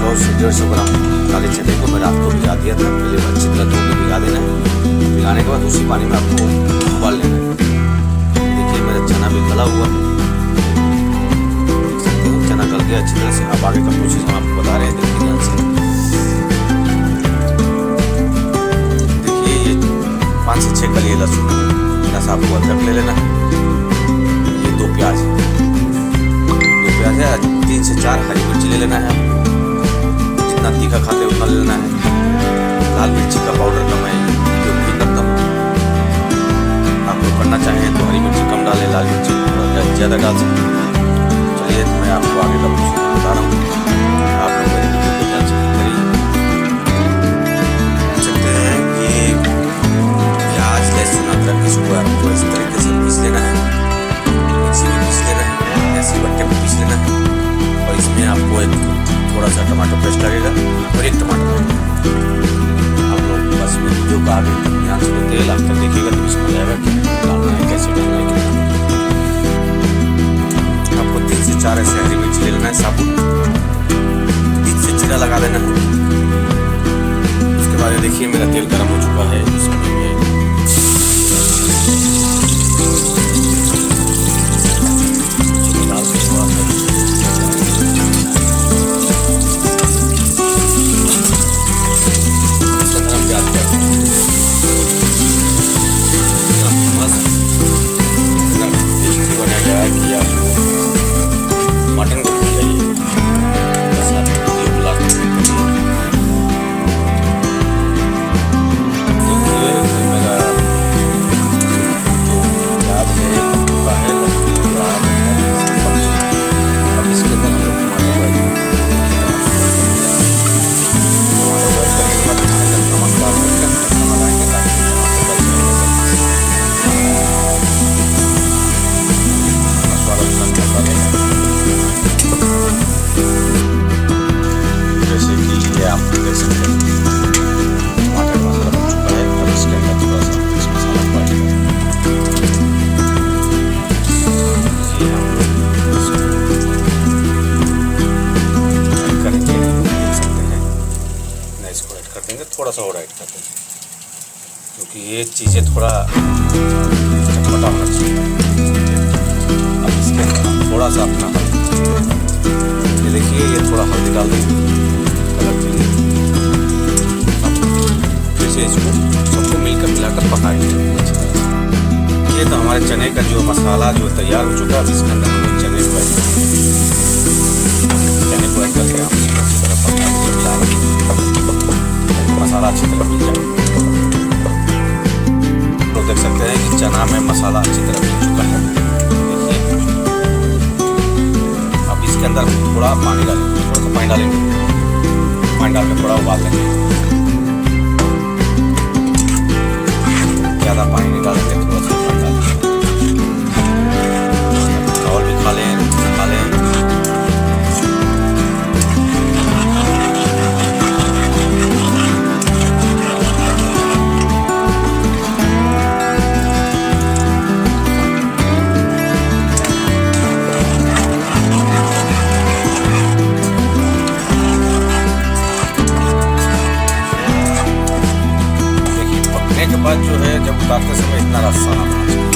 100 से 150 ग्राम काले चने को मैं रात को भिगा दिया था। पहले अच्छी तरह धो के भिगा देना है। भिगाने के बाद उसी पानी में आपको उबाल लेना है। देखिए मेरा चना भी गला हुआ है, देख सकते हो चना गल गया अच्छी तरह से। अब आगे का प्रोसेस हम आपको बता रहे हैं, देखिए ध्यान से। देखिए ये 5 से 6 कली लहसुन है, आपको अदरक ले लेना है। ये 2 प्याज है, 3 से 4 हरी मिर्ची ले लेना है। जितना तीखा खाते हैं उतना ले लेना है। लाल मिर्ची का पाउडर का मैं उपयोग भी करता हूँ। आप लोग करना चाहें तो हरी मिर्ची कम डालें, लाल मिर्ची थोड़ा ज़्यादा डाल सकते हैं। चलिए मैं आपको आगे का प्रोसेस बता रहा हूँ। आप लोग मेरे वीडियो को ध्यान से करिए। देख सकते हैं कि प्याज लहसुन अदरक इसको आपको इस तरीके से पीस लेना है। मिक्सी में पीस लेना है, ऐसी बट्टे में पीस लेना है। और इसमें आपको एक थोड़ा सा टमाटो पेस्ट लगेगा और 1 टमाटर। आप लोग बस में वीडियो का आगे ध्यान से तेल आप तक देखिएगा तो समझ आएगा कि डालना है, कैसे डालना है, कितना। आपको 3 से 4 ऐसे हरी मिर्च ले लेना है साबुत। बीच से जीरा लगा देना है। उसके बाद देखिए मेरा तेल गर्म हो चुका है। इसमें मटन को भूल जाइए, बस आप मेरा जो प्याज है का है अब इसके अंदर हम लोग टमाटर बॉयल करेंगे। नमक डाल करके लगाएंगे ताकि स्वाद अच्छा निकलेगा। जैसे कि ये आप देख सकते हैं टमाटर मसाला बन चुका है। अब इसके अंदर थोड़ा सा मिक्स मसाला पड़ेगा। ऐड करेंगे, देख सकते हैं ना, इसको ऐड कर देंगे। थोड़ा सा और ऐड कर देंगे क्योंकि ये चीज़ें थोड़ा चटपटा होना चाहिए। अब इसके अंदर थोड़ा सा अपना ये देखिए, ये थोड़ा हल्दी डाल देंगे कलर के लिए। फिर से इसको सबको मिलकर मिलाकर पकाएंगे। ये तो हमारे चने का जो मसाला जो तैयार हो चुका है। इसके अंदर हम लोग चने को ऐड करके हम इसको अच्छी तरह पकाएंगे, मिलाएंगे, मसाला अच्छी तरह मिल जाए। तो देख सकते हैं कि चना में मसाला अच्छी तरह मिल चुका है। इसके अंदर थोड़ा पानी डालेंगे, थोड़ा सा पानी डालेंगे। पानी डाल के थोड़ा उबाल लेंगे। ज़्यादा पानी नहीं डालेंगे, थोड़ा सा पानी डालेंगे। चावल भी खा लें, खा लें। के बाद जो है जब उतारते समय इतना रस्सा ना होना चाहिए।